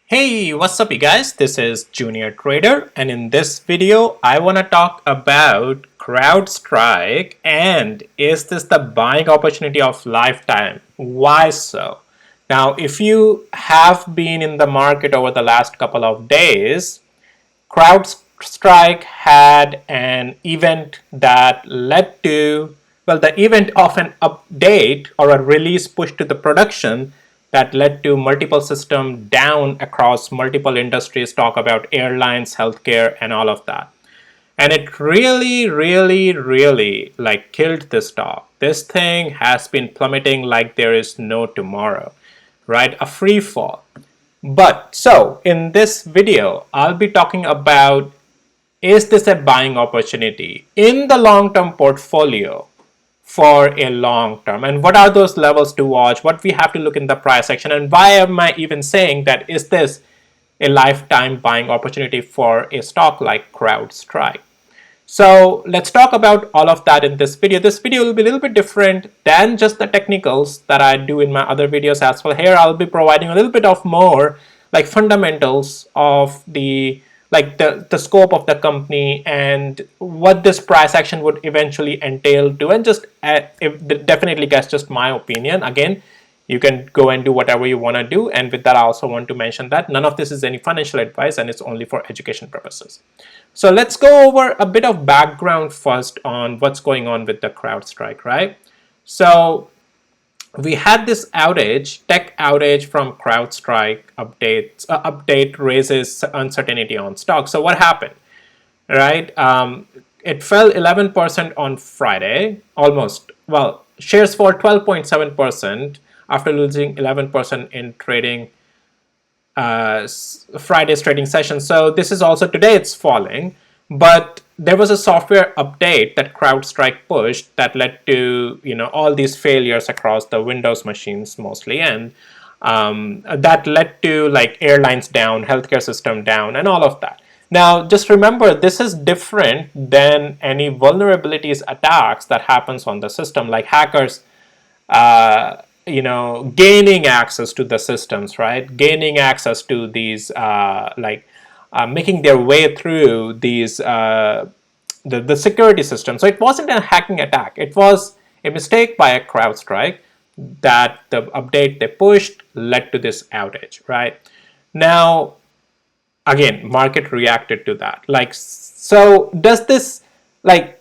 Hey, what's up you guys? This is Junior Trader and in this video I want to talk about CrowdStrike and is this the buying opportunity of lifetime? Why so? Now, if you have been in the market over the last couple of days, CrowdStrike had an event that led to, well, the event of an update or a release push to the production that led to multiple systems down across multiple industries. Talk about airlines, healthcare, and all of that. And it really like killed the stock. This thing has been plummeting like there is no tomorrow, right? A free fall. But so in this video, I'll be talking about, is this a buying opportunity in the long-term portfolio for a long term, and what are those levels to watch, what we have to look in the price section, and why am I even saying that is this a lifetime buying opportunity for a stock like CrowdStrike. So let's talk about all of that in this video. This video will be a little bit different than just the technicals that I do in my other videos as well. Here I'll be providing a little bit of more like fundamentals of the scope of the company and what this price action would eventually entail to, and just definitely guys, just my opinion. Again, you can go and do whatever you want to do, and with that I also want to mention that none of this is any financial advice and it's only for education purposes. So let's go over a bit of background first on what's going on with the CrowdStrike, right? So we had this outage, tech outage from CrowdStrike. Update raises uncertainty on stock. So what happened, right? It fell 11% on Friday, almost. Well, shares fall 12.7% after losing 11% in trading Friday's trading session. So this is also today it's falling, but there was a software update that CrowdStrike pushed that led to all these failures across the Windows machines mostly, and that led to like airlines down, healthcare system down, and all of that. Now, just remember, this is different than any vulnerabilities attacks that happens on the system, like hackers gaining access to the systems, right? Gaining access to these, making their way through these, the security system. So it wasn't a hacking attack. It was a mistake by a CrowdStrike that the update they pushed led to this outage, right? Now, again, market reacted to that. So does this,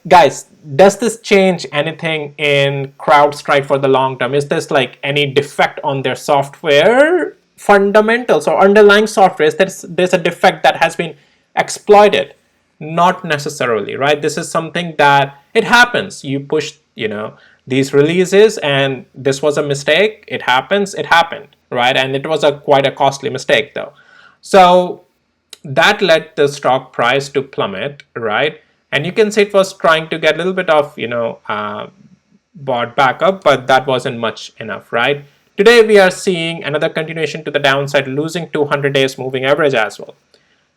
guys, does this change anything in CrowdStrike for the long term? Is this like any defect on their software fundamentals or underlying software? Is there's a defect that has been exploited? Not necessarily, right? This is something that it happens. You push, these releases, and this was a mistake. It happens. It happened, right? And it was quite a costly mistake, though. So that led the stock price to plummet, right? And you can say it was trying to get a little bit of, bought back up, but that wasn't much enough, right? Today we are seeing another continuation to the downside, losing 200 days moving average as well.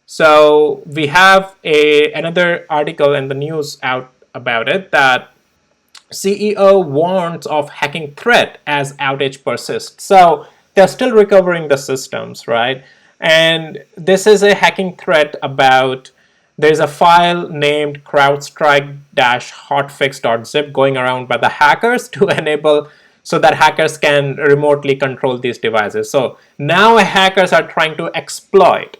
So we have another article in the news out about it that CEO warns of hacking threat as outage persists. So they're still recovering the systems, right? And this is a hacking threat about, there's a file named CrowdStrike-hotfix.zip going around by the hackers to enable, so that hackers can remotely control these devices. So now hackers are trying to exploit.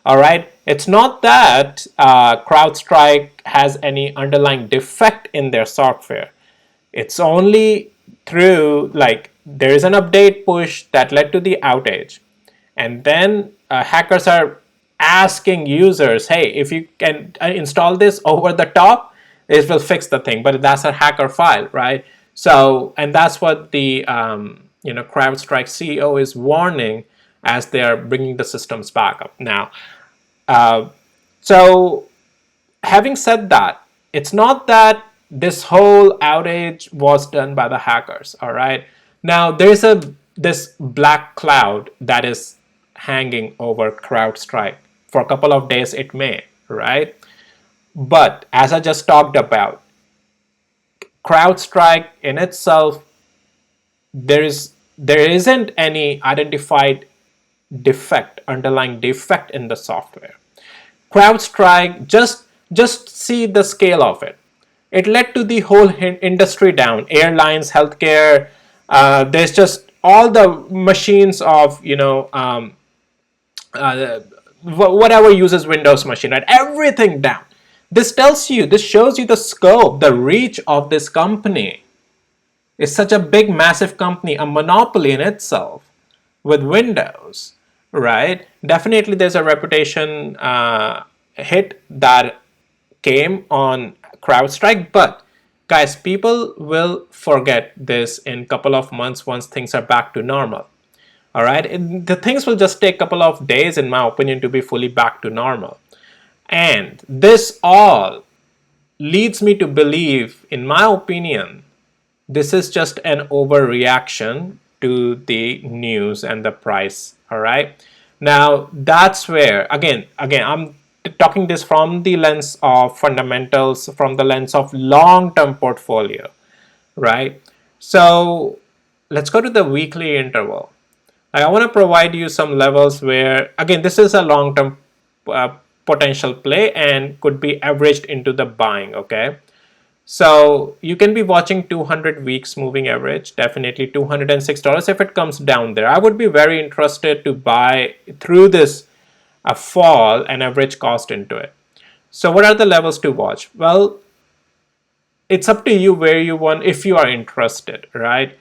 All right, it's not that CrowdStrike has any underlying defect in their software. It's only through, there is an update push that led to the outage. And then hackers are asking users, hey, if you can install this over the top, it will fix the thing. But that's a hacker file, right? So, and that's what the CrowdStrike CEO is warning as they are bringing the systems back up. Now, so having said that, it's not that this whole outage was done by the hackers, all right? Now, there's this black cloud that is hanging over CrowdStrike. For a couple of days it may, right? But as I just talked about, CrowdStrike in itself, there isn't any identified underlying defect in the software. CrowdStrike, just see the scale of it. It led to the whole industry down. Airlines, healthcare. There's just all the machines of whatever uses Windows machine, right? Everything down. This shows you the scope, the reach of this company. It's such a big, massive company, a monopoly in itself with Windows, right? Definitely there's a reputation hit that came on CrowdStrike, but guys, people will forget this in a couple of months once things are back to normal. All right, and the things will just take a couple of days, in my opinion, to be fully back to normal. And this all leads me to believe, in my opinion, this is just an overreaction to the news and the price. All right, now that's where again I'm talking this from the lens of fundamentals, from the lens of long-term portfolio, right? So let's go to the weekly interval. I want to provide you some levels where, again, this is a long-term potential play and could be averaged into the buying, okay? So you can be watching 200 weeks moving average, definitely $206 if it comes down there. I would be very interested to buy through this fall and average cost into it. So what are the levels to watch? Well, it's up to you where you want, if you are interested, right?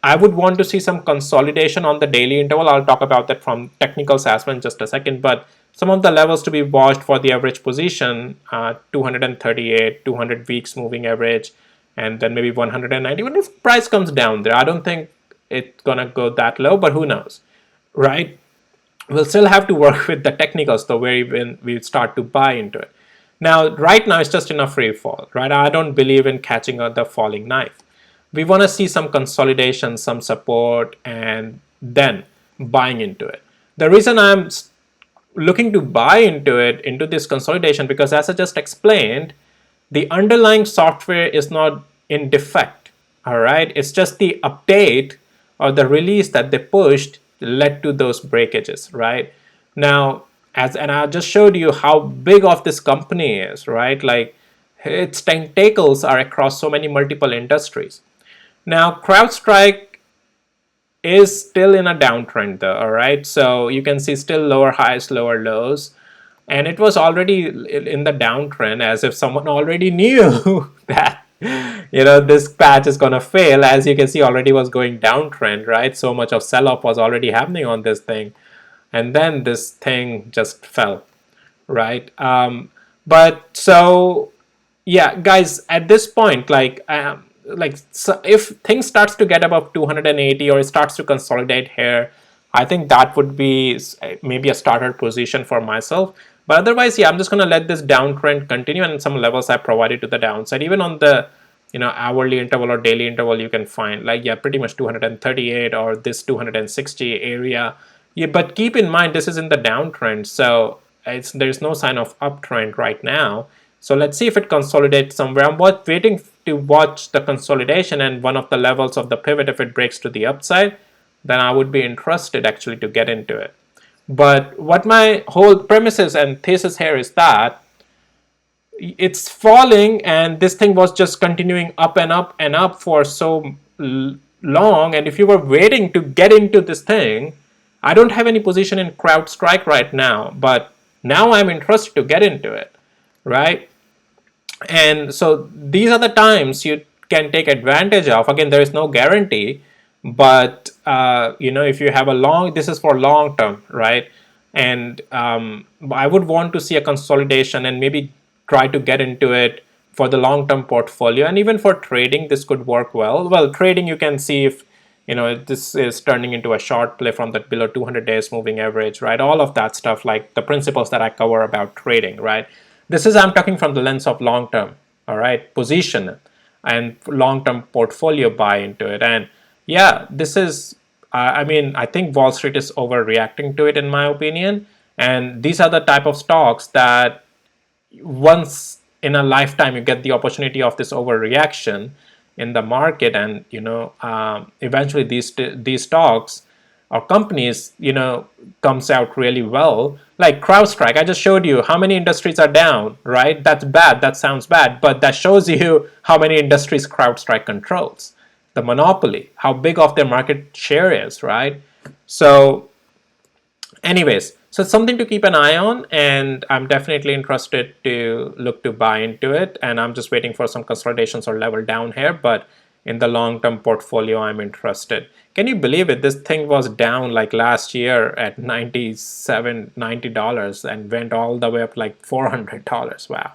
I would want to see some consolidation on the daily interval. I'll talk about that from technical assessment in just a second, but some of the levels to be watched for the average position, 238, 200 weeks moving average, and then maybe 190. Even if price comes down there, I don't think it's gonna go that low, but who knows, right? We'll still have to work with the technicals though, where when we start to buy into it. Now, right now, it's just in a free fall, right? I don't believe in catching the falling knife. We want to see some consolidation, some support, and then buying into it. The reason I'm looking to buy into this consolidation, because as I just explained, the underlying software is not in defect, all right? It's just the update or the release that they pushed led to those breakages, right? Now, and I just showed you how big of this company is, right? Like its tentacles are across so many multiple industries. Now, CrowdStrike is still in a downtrend though, all right? So you can see still lower highs, lower lows. And it was already in the downtrend, as if someone already knew that, this patch is going to fail. As you can see, already was going downtrend, right? So much of sell-off was already happening on this thing. And then this thing just fell, right? But so, yeah, guys, at this point, so if things starts to get above 280 or it starts to consolidate here, I think that would be maybe a starter position for myself. But otherwise, yeah, I'm just going to let this downtrend continue, and some levels I provided to the downside. Even on the hourly interval or daily interval, you can find pretty much 238 or this 260 area. Yeah, but keep in mind this is in the downtrend, so there's no sign of uptrend right now. So let's see if it consolidates somewhere. I'm waiting to watch the consolidation, and one of the levels of the pivot, if it breaks to the upside, then I would be interested actually to get into it. But what my whole premises and thesis here is that it's falling, and this thing was just continuing up and up and up for so long. And if you were waiting to get into this thing, I don't have any position in CrowdStrike right now, but now I'm interested to get into it, right? And so these are the times you can take advantage of. Again, there is no guarantee, but if you have this is for long term, right? And I would want to see a consolidation and maybe try to get into it for the long term portfolio. And even for trading, this could work well. Well, trading, you can see if this is turning into a short play from that below 200 days moving average, right? All of that stuff, like the principles that I cover about trading, right? I'm talking from the lens of long term, all right, position and long term portfolio buy into it. And yeah, this is, I think Wall Street is overreacting to it, in my opinion. And these are the type of stocks that once in a lifetime you get the opportunity of this overreaction in the market, and eventually these stocks or companies, comes out really well. Like CrowdStrike, I just showed you how many industries are down, right? That's bad. That sounds bad, but that shows you how many industries CrowdStrike controls, the monopoly, how big of their market share is, right? So anyways, so it's something to keep an eye on, and I'm definitely interested to look to buy into it. And I'm just waiting for some consolidations or level down here, but in the long-term portfolio, I'm interested. Can you believe it? This thing was down like last year at $90 and went all the way up like $400. Wow.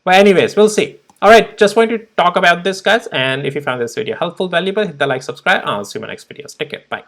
But anyways, we'll see. All right, just wanted to talk about this, guys. And if you found this video helpful, valuable, hit the like, subscribe. I'll see you in my next videos. Take care. Bye.